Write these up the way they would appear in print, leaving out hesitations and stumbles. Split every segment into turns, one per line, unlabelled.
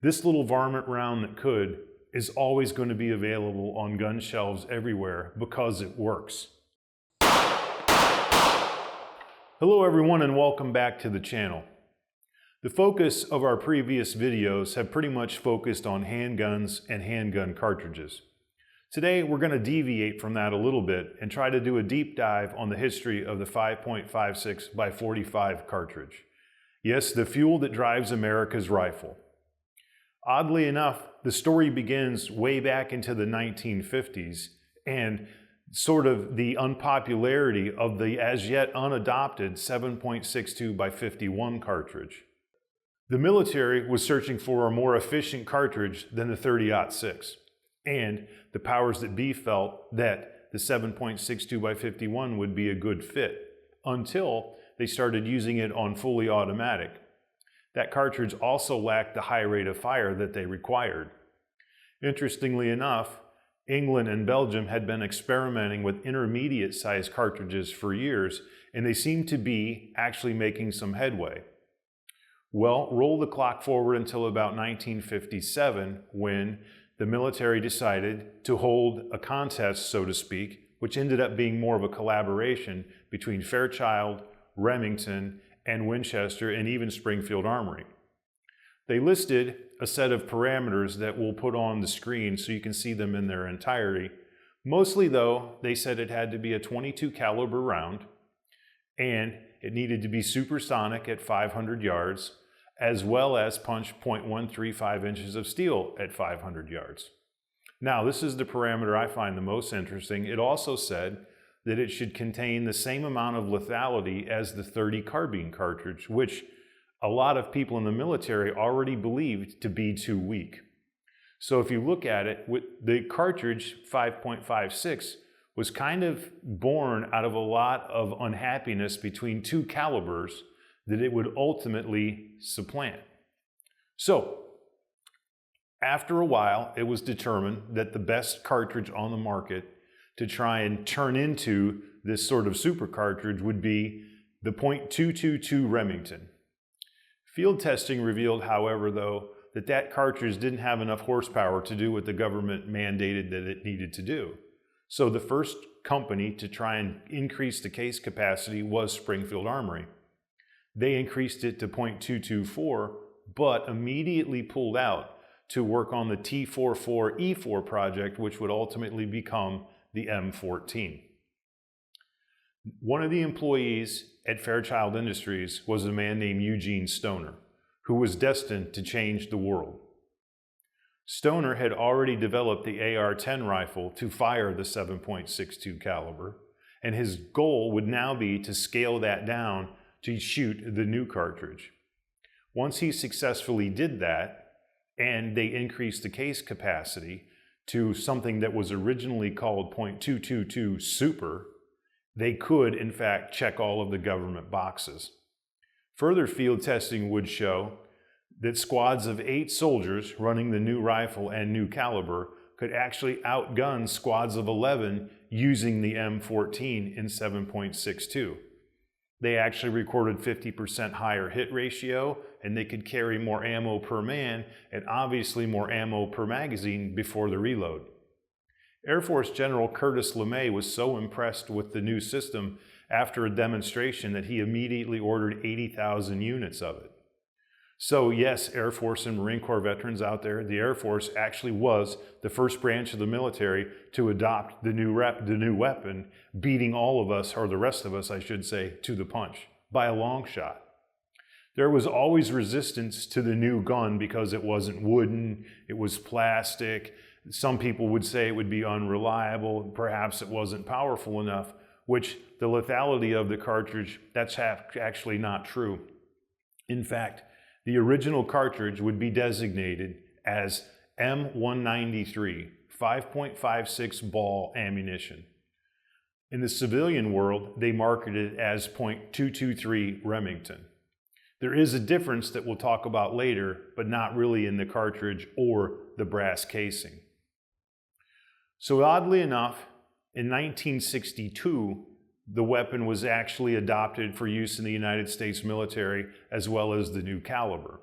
This little varmint round that could is always going to be available on gun shelves everywhere because it works. Hello everyone and welcome back to the channel. The focus of our previous videos have pretty much focused on handguns and handgun cartridges. Today we're going to deviate from that a little bit and try to do a deep dive on the history of the 5.56x45 cartridge. Yes, the fuel that drives America's rifle. Oddly enough, the story begins way back into the 1950s and sort of the unpopularity of the as yet unadopted 7.62x51 cartridge. The military was searching for a more efficient cartridge than the 30-06, and the powers that be felt that the 7.62x51 would be a good fit until they started using it on fully automatic. That cartridge also lacked the high rate of fire that they required. Interestingly enough, England and Belgium had been experimenting with intermediate-sized cartridges for years, and they seemed to be actually making some headway. Well, roll the clock forward until about 1957, when the military decided to hold a contest, so to speak, which ended up being more of a collaboration between Fairchild, Remington, and Winchester, and even Springfield Armory. They listed a set of parameters that we'll put on the screen so you can see them in their entirety. Mostly though, they said it had to be a .22 caliber round, and it needed to be supersonic at 500 yards, as well as punch 0.135 inches of steel at 500 yards. Now, this is the parameter I find the most interesting. It also said that it should contain the same amount of lethality as the .30 carbine cartridge, which a lot of people in the military already believed to be too weak. So if you look at it, the cartridge 5.56 was kind of born out of a lot of unhappiness between two calibers that it would ultimately supplant. So after a while, it was determined that the best cartridge on the market to try and turn into this sort of super cartridge would be the .222 Remington. Field testing revealed, however, though, that cartridge didn't have enough horsepower to do what the government mandated that it needed to do. So the first company to try and increase the case capacity was Springfield Armory. They increased it to .224, but immediately pulled out to work on the T44E4 project, which would ultimately become the M14. One of the employees at Fairchild Industries was a man named Eugene Stoner, who was destined to change the world. Stoner had already developed the AR-10 rifle to fire the 7.62 caliber, and his goal would now be to scale that down to shoot the new cartridge. Once he successfully did that, and they increased the case capacity to something that was originally called .222 Super, they could, in fact, check all of the government boxes. Further field testing would show that squads of 8 soldiers running the new rifle and new caliber could actually outgun squads of 11 using the M14 in 7.62. They actually recorded 50% higher hit ratio, and they could carry more ammo per man and obviously more ammo per magazine before the reload. Air Force General Curtis LeMay was so impressed with the new system after a demonstration that he immediately ordered 80,000 units of it. So yes, Air Force and Marine Corps veterans out there, the Air Force actually was the first branch of the military to adopt the new weapon, beating all of us, or the rest of us, I should say, to the punch by a long shot. There was always resistance to the new gun because it wasn't wooden, it was plastic. Some people would say it would be unreliable, perhaps it wasn't powerful enough, which the lethality of the cartridge, that's actually not true. In fact, the original cartridge would be designated as M193, 5.56 ball ammunition. In the civilian world, they marketed it as .223 Remington. There is a difference that we'll talk about later, but not really in the cartridge or the brass casing. So oddly enough, in 1962, the weapon was actually adopted for use in the United States military as well as the new caliber.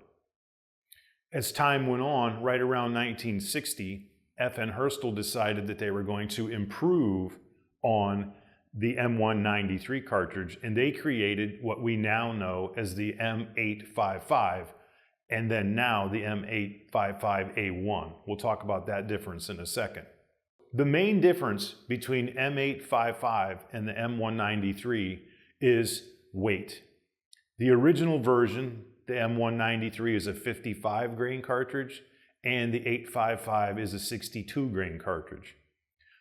As time went on, right around 1960, FN Herstal decided that they were going to improve on the M193 cartridge, and they created what we now know as the M855, and then now the M855A1. We'll talk about that difference in a second. The main difference between M855 and the M193 is weight. The original version, the M193, is a 55 grain cartridge, and the 855 is a 62 grain cartridge.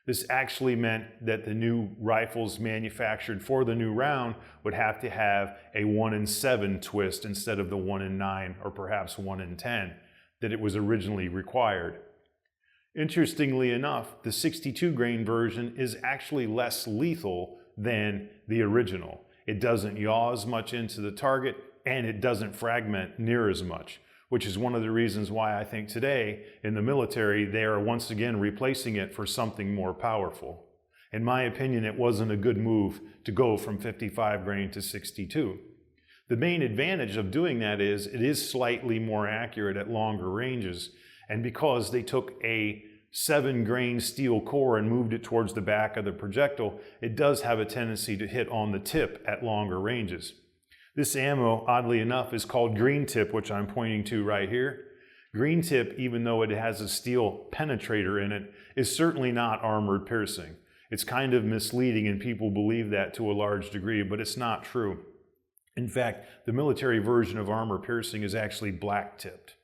This actually meant that the new rifles manufactured for the new round would have to have a 1 in 7 twist instead of the 1 in 9 or perhaps 1 in 10 that it was originally required. Interestingly enough, the 62 grain version is actually less lethal than the original. It doesn't yaw as much into the target, and it doesn't fragment near as much, which is one of the reasons why I think today in the military they are once again replacing it for something more powerful. In my opinion, it wasn't a good move to go from 55 grain to 62. The main advantage of doing that is it is slightly more accurate at longer ranges, and because they took a 7 grain steel core and moved it towards the back of the projectile, it does have a tendency to hit on the tip at longer ranges. This ammo, oddly enough, is called green tip, which I'm pointing to right here. Green tip, even though it has a steel penetrator in it, is certainly not armored piercing. It's kind of misleading, and people believe that to a large degree, but it's not true. In fact, the military version of armor piercing is actually black tipped.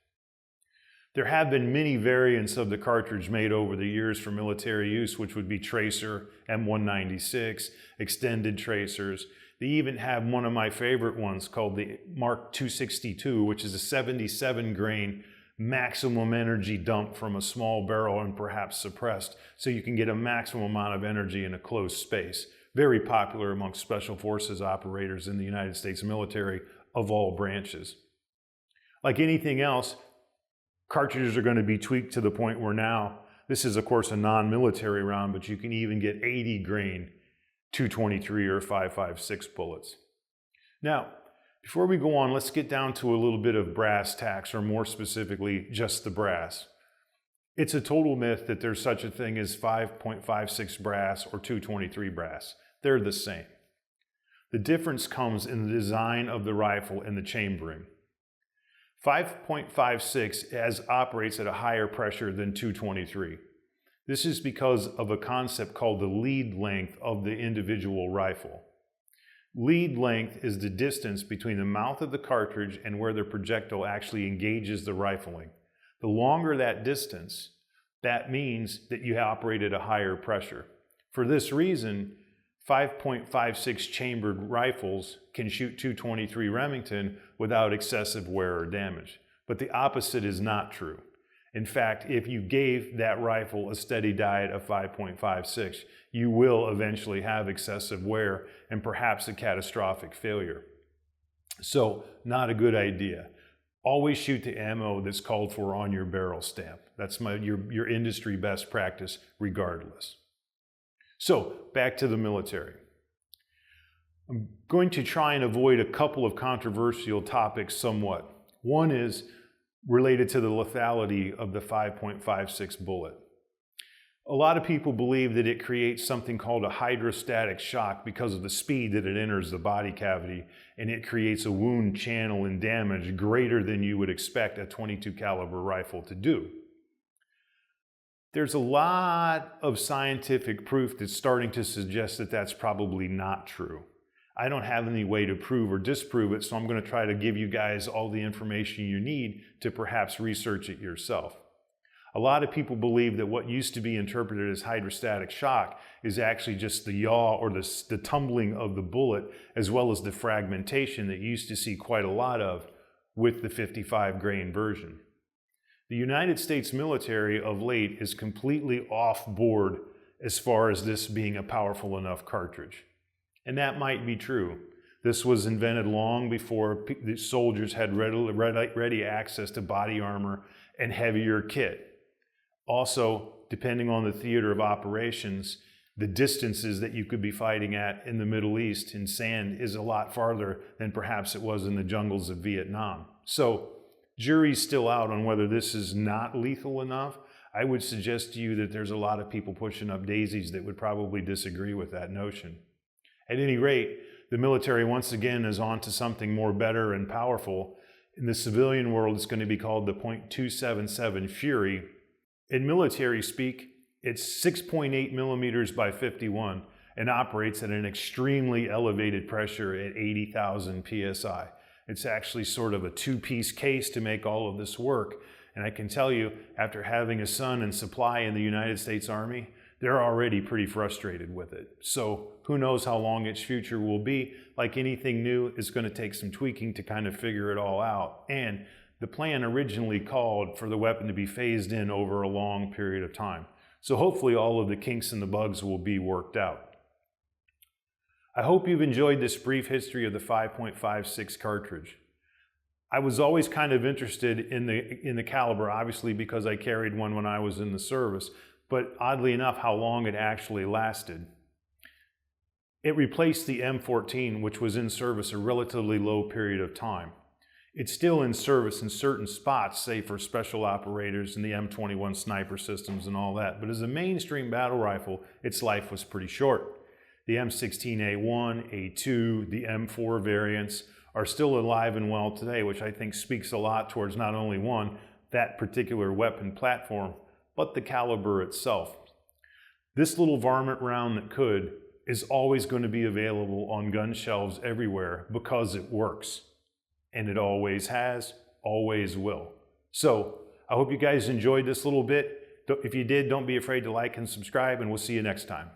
There have been many variants of the cartridge made over the years for military use, which would be tracer, M196, extended tracers. They even have one of my favorite ones called the Mark 262, which is a 77 grain maximum energy dump from a small barrel and perhaps suppressed, so you can get a maximum amount of energy in a closed space. Very popular amongst special forces operators in the United States military of all branches. Like anything else, cartridges are going to be tweaked to the point where now, this is of course a non-military round, but you can even get 80 grain 223 or 5.56 bullets. Now, before we go on, let's get down to a little bit of brass tacks, or more specifically, just the brass. It's a total myth that there's such a thing as 5.56 brass or 223 brass. They're the same. The difference comes in the design of the rifle and the chambering. 5.56 operates at a higher pressure than 223. This is because of a concept called the lead length of the individual rifle. Lead length is the distance between the mouth of the cartridge and where the projectile actually engages the rifling. The longer that distance, that means that you operate at a higher pressure. For this reason, 5.56 chambered rifles can shoot 223 Remington without excessive wear or damage. But the opposite is not true. In fact, if you gave that rifle a steady diet of 5.56, you will eventually have excessive wear and perhaps a catastrophic failure. So, not a good idea. Always shoot the ammo that's called for on your barrel stamp. That's your industry best practice regardless. So, back to the military. I'm going to try and avoid a couple of controversial topics somewhat. One is related to the lethality of the 5.56 bullet. A lot of people believe that it creates something called a hydrostatic shock because of the speed that it enters the body cavity, and it creates a wound channel and damage greater than you would expect a .22 caliber rifle to do. There's a lot of scientific proof that's starting to suggest that that's probably not true. I don't have any way to prove or disprove it, so I'm going to try to give you guys all the information you need to perhaps research it yourself. A lot of people believe that what used to be interpreted as hydrostatic shock is actually just the yaw or the tumbling of the bullet, as well as the fragmentation that you used to see quite a lot of with the 55 grain version. The United States military of late is completely off board as far as this being a powerful enough cartridge. And that might be true. This was invented long before the soldiers had ready access to body armor and heavier kit. Also, depending on the theater of operations, the distances that you could be fighting at in the Middle East in sand is a lot farther than perhaps it was in the jungles of Vietnam. So jury's still out on whether this is not lethal enough. I would suggest to you that there's a lot of people pushing up daisies that would probably disagree with that notion. At any rate, the military once again is on to something more better and powerful. In the civilian world, it's going to be called the .277 Fury. In military speak, it's 6.8 millimeters by 51 and operates at an extremely elevated pressure at 80,000 psi. It's actually sort of a two-piece case to make all of this work. And I can tell you, after having a son in supply in the United States Army, they're already pretty frustrated with it. So who knows how long its future will be. Like anything new, it's going to take some tweaking to kind of figure it all out. And the plan originally called for the weapon to be phased in over a long period of time. So hopefully all of the kinks and the bugs will be worked out. I hope you've enjoyed this brief history of the 5.56 cartridge. I was always kind of interested in the caliber, obviously because I carried one when I was in the service, but oddly enough, how long it actually lasted. It replaced the M14, which was in service a relatively low period of time. It's still in service in certain spots, say for special operators and the M21 sniper systems and all that, but as a mainstream battle rifle, its life was pretty short. The M16A1, A2, the M4 variants are still alive and well today, which I think speaks a lot towards not only one, that particular weapon platform, but the caliber itself. This little varmint round that could is always going to be available on gun shelves everywhere because it works. And it always has, always will. So I hope you guys enjoyed this little bit. If you did, don't be afraid to like and subscribe, and we'll see you next time.